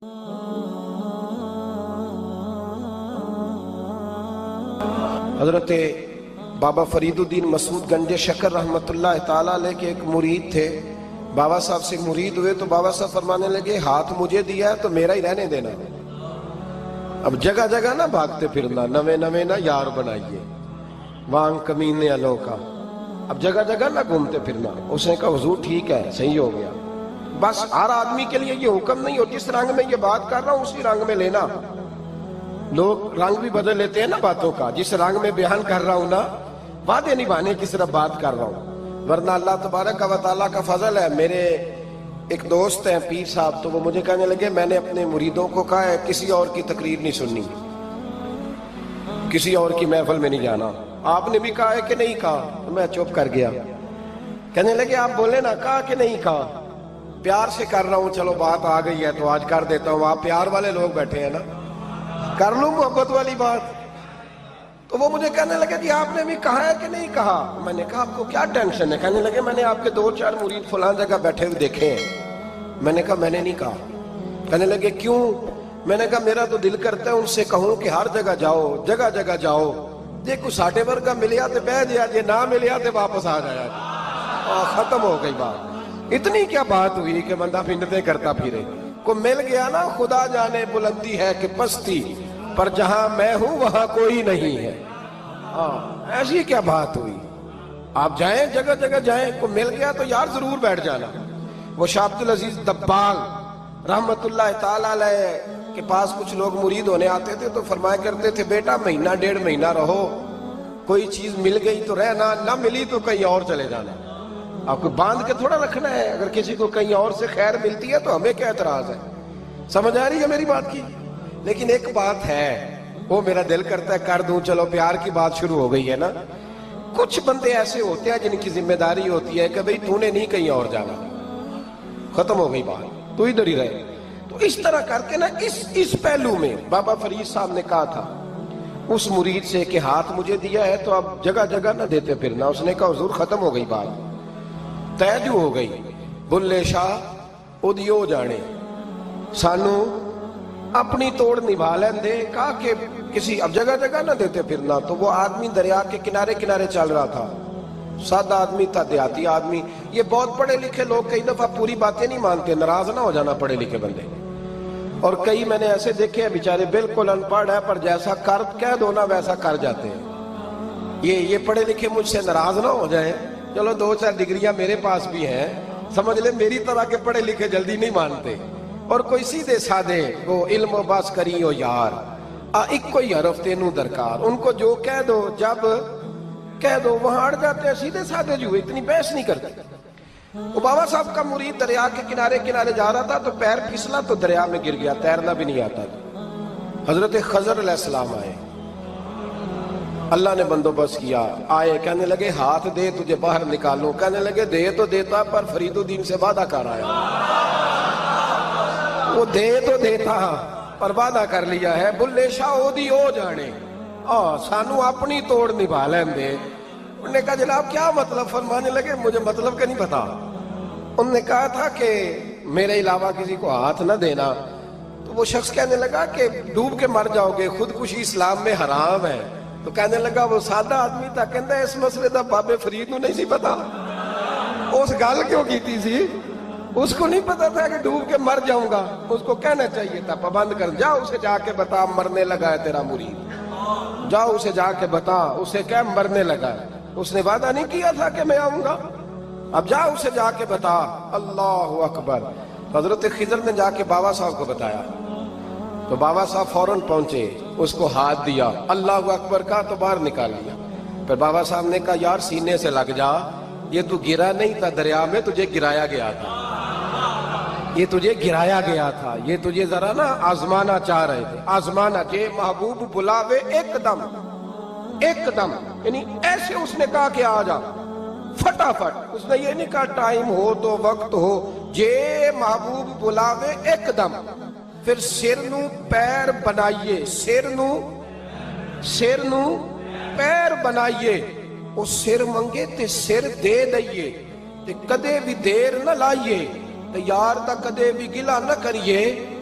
حضرت بابا فریدالدین مسعود گنج شکر رحمتullah تعالیٰ علیہ کے ایک مرید تھے. بابا صاحب سے مرید ہوئے تو بابا صاحب فرمانے لگے ہاتھ مجھے دیا ہے تو میرا ہی رہنے دینا. اب جگہ جگہ نہ بھاگتے پھرنا، نوے نوے نہ یار بنائیے وانگ کمینے الوں کا. اب جگہ جگہ نہ گھومتے پھرنا. اس نے کہا حضور ٹھیک ہے، صحیح ہو گیا. بس ہر آدمی کے لیے یہ حکم نہیں ہو جس رنگ میں یہ بات کر رہا ہوں اسی رنگ میں لینا. لوگ رنگ بھی بدل لیتے ہیں نا باتوں کا. جس رنگ میں بیان کر رہا ہوں نا، وعدے نبھانے کی صرف بات کر رہا ہوں. ورنہ اللہ تبارک و تعالیٰ کا فضل ہے. میرے ایک دوست ہیں پیر صاحب، تو وہ مجھے کہنے لگے میں نے اپنے مریدوں کو کہا ہے کسی اور کی تقریر نہیں سننی، کسی اور کی محفل میں نہیں جانا. آپ نے بھی کہا ہے کہ نہیں کہا؟ میں چپ کر گیا. کہنے لگے آپ بولے نا، کہا کہ نہیں کہا؟ پیار سے کر رہا ہوں، چلو بات آ گئی ہے تو آج کر دیتا ہوں. آپ پیار والے لوگ بیٹھے ہیں نا، کر لوں محبت والی بات. تو وہ مجھے کہنے لگے جی آپ نے بھی کہا ہے کہ نہیں کہا؟ میں نے کہا آپ کو کیا ٹینشن ہے؟ کہنے لگے میں نے آپ کے 2-4 مرید فلاں جگہ بیٹھے ہوئے دیکھے ہیں. میں نے کہا میں نے نہیں کہا. کہنے لگے کیوں؟ میں نے کہا میرا تو دل کرتا ہے ان سے کہوں کہ ہر جگہ جاؤ، جگہ جگہ جاؤ. دیکھو ساٹے ورگا ملیا تو بہ جیا، جی نہ ملیا تو واپس آ جایا. ختم ہو گئی بات. اتنی کیا بات ہوئی کہ بندہ بھنڈتے کرتا پھرے. کو مل گیا نا، خدا جانے بلندی ہے کہ پستی، پر جہاں میں ہوں وہاں کوئی نہیں ہے. ایسی کیا بات ہوئی؟ آپ جائیں جگہ جگہ جائیں. کو مل گیا تو یار ضرور بیٹھ جانا. وہ شاہ عبدالعزیز دباغ رحمت اللہ تعالیٰ علیہ کے پاس کچھ لوگ مرید ہونے آتے تھے تو فرمایا کرتے تھے بیٹا 1.5 مہینہ رہو، کوئی چیز مل گئی تو رہنا، نہ ملی تو کہیں اور چلے جانا. آپ کو باندھ کے تھوڑا رکھنا ہے. اگر کسی کو کہیں اور سے خیر ملتی ہے تو ہمیں کیا اعتراض ہے؟ سمجھ آ رہی ہے میری بات کی؟ لیکن ایک بات ہے، وہ میرا دل کرتا ہے کر دوں. چلو پیار کی بات شروع ہو گئی ہے نا. کچھ بندے ایسے ہوتے ہیں جن کی ذمہ داری ہوتی ہے کہ بھئی تو نے نہیں کہیں اور جانا. ختم ہو گئی بات، تو ادھر ہی رہے. تو اس طرح کر کے نا اس پہلو میں بابا فرید صاحب نے کہا تھا اس مرید سے کہ ہاتھ مجھے دیا ہے تو اب جگہ جگہ نہ دیتے پھرنا. اس نے کہا حضور ختم ہو گئی بات، طے جو ہو گئی. بلے شاہ اودیو جانے، سانو اپنی توڑ نبھا لین دے. کہا کہ کسی اب جگہ جگہ نہ دیتے پھرنا. تو وہ آدمی دریا کے کنارے کنارے چل رہا تھا، سادہ آدمی تھا، دیہاتی آدمی. یہ بہت پڑھے لکھے لوگ کئی دفعہ پوری باتیں نہیں مانتے، ناراض نہ ہو جانا پڑھے لکھے بندے. اور کئی میں نے ایسے دیکھے ہیں بیچارے بالکل ان پڑھ ہے پر جیسا کر کہہ دو نا ویسا کر جاتے ہیں. یہ پڑھے لکھے مجھ سے ناراض نہ ہو جائیں. چلو 2-4 ڈگریاں میرے پاس بھی ہیں، سمجھ لے میری طرح کے پڑھے لکھے جلدی نہیں مانتے. اور کوئی سیدھے سادے وہ علم و باس کری ہو یار، ایک کوئی حرف تینوں درکار. ان کو جو کہہ دو جب کہہ دو وہاں اڑ جاتے ہیں. سیدھے سادے جو اتنی بحث نہیں کرتے. وہ بابا صاحب کا مرید دریا کے کنارے کنارے جا رہا تھا تو پیر پھسلا تو دریا میں گر گیا، تیرنا بھی نہیں آتا تھا. حضرت خضر علیہ السلام آئے، اللہ نے بندوبست کیا. آئے کہنے لگے ہاتھ دے تجھے باہر نکالوں. کہنے لگے دے تو دیتا پر فریدالدین سے وعدہ کر آیا. وہ دے تو دیتا پر وعدہ کر لیا ہے. بلے شاہ اودی ہو جانے، سانو اپنی توڑ نبھا لین دے. انہوں نے کہا جناب کیا مطلب؟ فرمانے لگے مجھے مطلب کا نہیں پتا. انہوں نے کہا تھا کہ میرے علاوہ کسی کو ہاتھ نہ دینا. تو وہ شخص کہنے لگا کہ ڈوب کے مر جاؤ گے، خودکشی اسلام میں حرام ہے. تو کہنے لگا وہ سادہ آدمی تھا، کہندا اس مسئلے دا بابے فرید نو نہیں سی پتا. اس گل کیوں کیتی سی؟ اس کو نہیں پتا تھا کہ ڈوب کے مر جاؤں گا. اس کو کہنا چاہیے تھا پابند کر جا اسے جا کے بتا مرنے لگا ہے تیرا مرید. جاؤ اسے جا کے بتا، اسے کیا مرنے لگا ہے. اس نے وعدہ نہیں کیا تھا کہ میں آؤں گا. اب جا اسے جا کے بتا. اللہ اکبر. حضرت خضر نے جا کے بابا صاحب کو بتایا تو بابا صاحب فوراً پہنچے، اس کو ہاتھ دیا، اللہ اکبر کہا تو باہر نکال لیا. پھر بابا صاحب نے کہا یار سینے سے لگ جا، یہ تو گرا نہیں تھا دریا میں، تجھے گرایا گیا تھا. یہ تجھے گرایا گیا تھا، یہ تجھے ذرا نا آزمانا چاہ رہے تھے. آزمانا جے محبوب بلاوے ایک دم، ایک دم، یعنی ایسے اس نے کہا کہ آ جا فٹافٹ. اس نے یہ نہیں کہا ٹائم ہو تو وقت ہو. جے محبوب بلاوے ایک دم. پھر سر نو پیر بنائیے، سر نو پیر بنائیے. وہ سر منگے تے سر دے دئیے تے کدے بھی دیر نہ لائیے تے یار دا کدے بھی گلا نہ کریے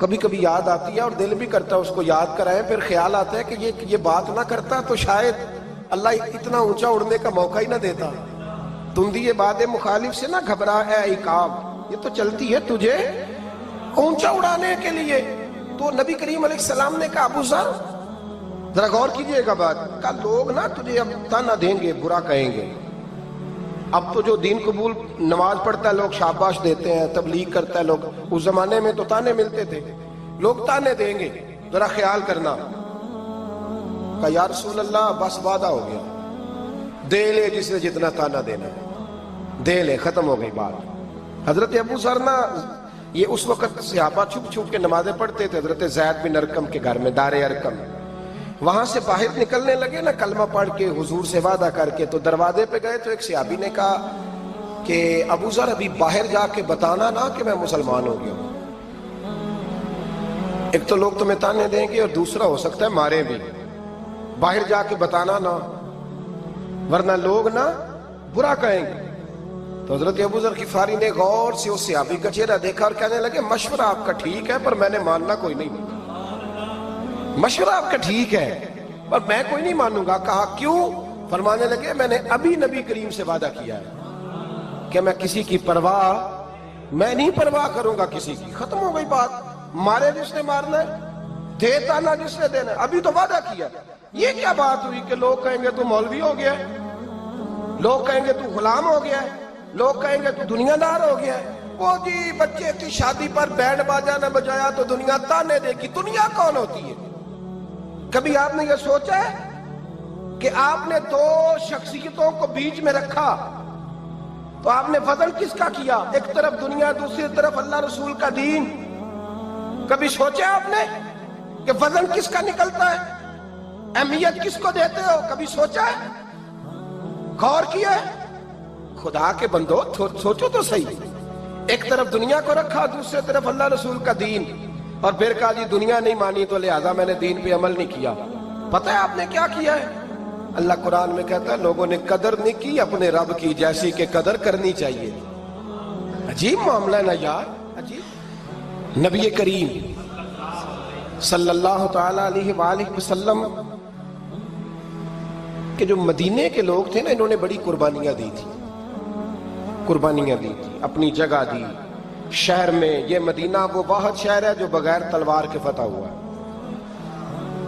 کبھی کبھی یاد آتی ہے اور دل بھی کرتا ہے اس کو یاد کرائیں، پھر خیال آتا ہے کہ یہ بات نہ کرتا تو شاید اللہ اتنا اونچا اڑنے کا موقع ہی نہ دیتا۔ تندی باد مخالف سے نہ گھبرا اے عقاب، یہ تو چلتی ہے تجھے اونچا اڑانے کے لیے۔ تو نبی کریم علیہ السلام نے کہا ابو ذر ذرا غور کیجئے گا بات، کہا لوگ نا تجھے اب تانا دیں گے، برا کہیں گے۔ اب تو جو دین قبول نماز پڑھتا ہے لوگ شاباش دیتے ہیں، تبلیغ کرتا ہے لوگ، اس زمانے میں تو تانے ملتے تھے، لوگ تانے دیں گے، ذرا خیال کرنا۔ کہا یا رسول اللہ بس وعدہ ہو گیا، دے لے جس نے جتنا تانا دینا ہے، دے لے، ختم ہو گئی بات۔ حضرت ابو ذر نا یہ اس وقت صحابہ چھپ چھپ کے نمازیں پڑھتے تھے حضرت زید بن ارقم کے گھر میں، دار ارقم۔ وہاں سے باہر نکلنے لگے نا کلمہ پڑھ کے حضور سے وعدہ کر کے، تو دروازے پہ گئے تو ایک صحابی نے کہا کہ ابو ذر ابھی باہر جا کے بتانا نا کہ میں مسلمان ہو گیا ہوں، ایک تو لوگ تمہیں تانے دیں گے اور دوسرا ہو سکتا ہے مارے بھی، باہر جا کے بتانا نا ورنہ لوگ نا برا کہیں گے۔ تو حضرت ابو ذر غفاری نے غور سے اس صحابی کا چہرہ دیکھا اور کہنے لگے مشورہ آپ کا ٹھیک ہے پر میں نے ماننا کوئی نہیں، مشورہ آپ کا ٹھیک ہے پر میں کوئی نہیں مانوں گا۔ کہا کیوں؟ فرمانے لگے میں نے ابھی نبی کریم سے وعدہ کیا ہے کہ میں کسی کی پرواہ میں نہیں پرواہ کروں گا کسی کی، ختم ہو گئی بات، مارے جس نے مارنا ہے، دیتا نہ جس نے دینا ہے، ابھی تو وعدہ کیا۔ یہ کیا بات ہوئی کہ لوگ کہیں گے تو مولوی ہو گیا ہے، لوگ کہیں گے تو غلام ہو گیا ہے، لوگ کہیں گے تو دنیا دار ہو گیا ہے، وہ جی بچے کی شادی پر بینڈ باجا نہ بجایا تو دنیا تانے دے گی۔ دنیا کون ہوتی ہے؟ کبھی آپ نے یہ سوچا ہے کہ آپ نے دو شخصیتوں کو بیچ میں رکھا تو آپ نے وزن کس کا کیا؟ ایک طرف دنیا، دوسری طرف اللہ رسول کا دین۔ کبھی سوچا آپ نے کہ وزن کس کا نکلتا ہے، اہمیت کس کو دیتے ہو؟ کبھی سوچا ہے، غور کیا ہے؟ خدا کے بندو سوچو تو صحیح، ایک طرف دنیا کو رکھا، دوسری طرف اللہ رسول کا دین، اور پھر کہا جی دنیا نہیں مانی تو لہذا میں نے دین پہ عمل نہیں کیا۔ پتہ ہے آپ نے کیا کیا ہے؟ اللہ قرآن میں کہتا ہے لوگوں نے قدر نہیں کی اپنے رب کی جیسی کہ قدر کرنی چاہیے۔ عجیب معاملہ ہے نا یار، عجیب۔ نبی کریم صلی اللہ تعالی علیہ وآلہ وسلم کہ جو مدینے کے لوگ تھے نا، انہوں نے بڑی قربانیاں دی تھی، قربانیاں دی تھی، اپنی جگہ دی شہر میں۔ یہ مدینہ وہ واحد شہر ہے جو بغیر تلوار کے فتح ہوا ہے۔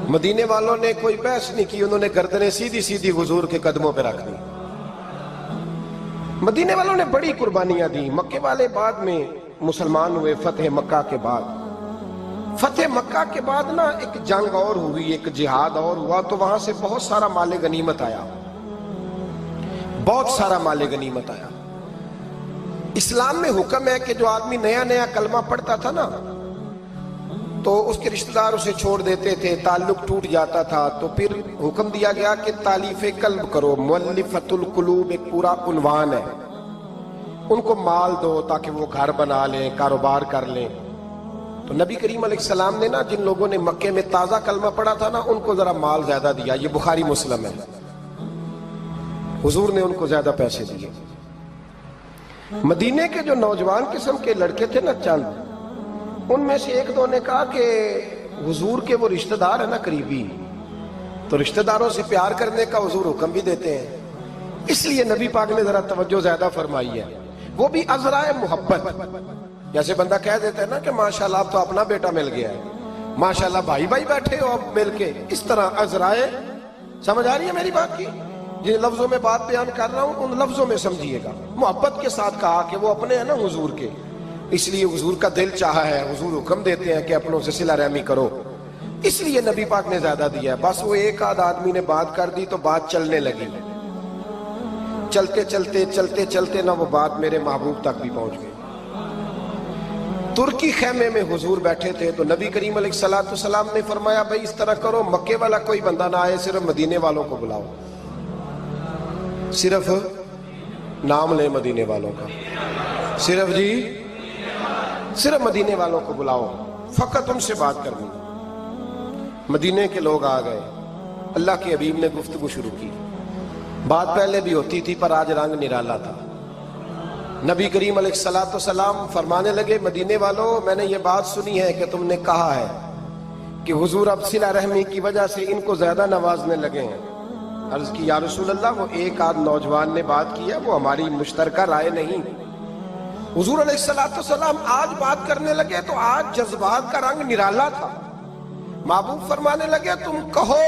مدینے والوں نے کوئی بحث نہیں کی، انہوں نے گردنیں سیدھی سیدھی حضور کے قدموں پہ رکھ دی۔ مدینے والوں نے بڑی قربانیاں دی۔ مکے والے بعد میں مسلمان ہوئے فتح مکہ کے بعد۔ فتح مکہ کے بعد نا ایک جنگ اور ہوئی، ایک جہاد اور ہوا، تو وہاں سے بہت سارا مال غنیمت آیا، بہت سارا مال غنیمت آیا۔ اسلام میں حکم ہے کہ جو آدمی نیا نیا کلمہ پڑھتا تھا نا تو اس کے رشتہ دار اسے چھوڑ دیتے تھے، تعلق ٹوٹ جاتا تھا، تو پھر حکم دیا گیا کہ تالیف قلب کرو۔ مؤلفۃ القلوب ایک پورا عنوان ہے، ان کو مال دو تاکہ وہ گھر بنا لیں، کاروبار کر لیں۔ تو نبی کریم علیہ السلام نے نا جن لوگوں نے مکے میں تازہ کلمہ پڑھا تھا نا ان کو ذرا مال زیادہ دیا، یہ بخاری مسلم ہے، حضور نے ان کو زیادہ پیسے دیے۔ مدینے کے جو نوجوان قسم کے لڑکے تھے نا چند، ان میں سے ایک دو نے کہا کہ حضور کے وہ رشتہ دار ہیں نا قریبی، تو رشتہ داروں سے پیار کرنے کا حضور حکم بھی دیتے ہیں، اس لیے نبی پاک نے ذرا توجہ زیادہ فرمائی ہے، وہ بھی عذرائے محبت۔ جیسے بندہ کہہ دیتا ہے نا کہ ماشاءاللہ اب تو اپنا بیٹا مل گیا ہے، ماشاءاللہ بھائی بھائی بیٹھے ہو اب مل کے، اس طرح عذرائے۔ سمجھ آ رہی ہے میری بات کی؟ جن لفظوں میں بات بیان کر رہا ہوں ان لفظوں میں سمجھیے گا، محبت کے ساتھ کہا کہ وہ اپنے ہیں نا حضور کے، اس لیے حضور کا دل چاہا ہے، حضور حکم دیتے ہیں کہ اپنوں سے صلہ رحمی کرو، اس لیے نبی پاک نے زیادہ دیا ہے۔ بس وہ ایک آدھ آدمی نے بات کر دی تو بات چلنے لگی، چلتے چلتے چلتے چلتے نا وہ بات میرے محبوب تک بھی پہنچ گئی۔ ترکی خیمے میں حضور بیٹھے تھے تو نبی کریم علیہ السلام نے فرمایا بھائی اس طرح کرو، مکے والا کوئی بندہ نہ آئے، صرف مدینے والوں کو بلاؤ، صرف نام لے مدینے والوں کا، صرف جی صرف مدینے والوں کو بلاؤ، فقط ان سے بات کرنی۔ مدینے کے لوگ آ گئے، اللہ کے حبیب نے گفتگو شروع کی، بات پہلے بھی ہوتی تھی پر آج رنگ نرالا تھا۔ نبی کریم علیہ الصلوۃ والسلام فرمانے لگے مدینے والوں میں نے یہ بات سنی ہے کہ تم نے کہا ہے کہ حضور اب صلہ رحمی کی وجہ سے ان کو زیادہ نوازنے لگے ہیں۔ عرض کی یا رسول اللہ وہ ایک آدھ نوجوان نے بات کی ہے، وہ ہماری مشترکہ رائے نہیں۔ حضور علیہ الصلوۃ والسلام آج بات کرنے لگے تو آج جذبات کا رنگ نرالا تھا۔ محبوب فرمانے لگے تم کہو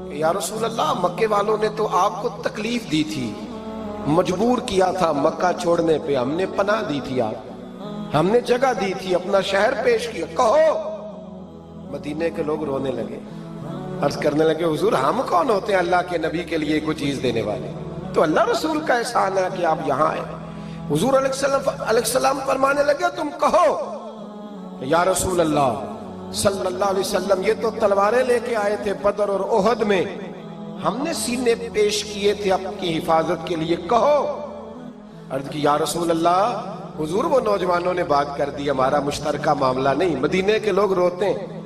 کہ یا رسول اللہ مکے والوں نے تو آپ کو تکلیف دی تھی، مجبور کیا تھا مکہ چھوڑنے پہ، ہم نے پناہ دی تھی، آپ ہم نے جگہ دی تھی، اپنا شہر پیش کیا، کہو۔ مدینے کے لوگ رونے لگے، عرض کرنے لگے حضور ہم کون ہوتے ہیں اللہ کے نبی کے لیے کوئی چیز دینے والے، تو اللہ رسول کا احسان ہے کہ آپ یہاں آئے۔ حضور علیہ السلام فرمانے لگے تم کہو یا رسول اللہ صلی اللہ علیہ وسلم یہ تو تلواریں لے کے آئے تھے بدر اور احد میں، ہم نے سینے پیش کیے تھے آپ کی حفاظت کے لیے، کہو۔ عرض کی یا رسول اللہ حضور وہ نوجوانوں نے بات کر دی، ہمارا مشترکہ معاملہ نہیں۔ مدینے کے لوگ روتے ہیں،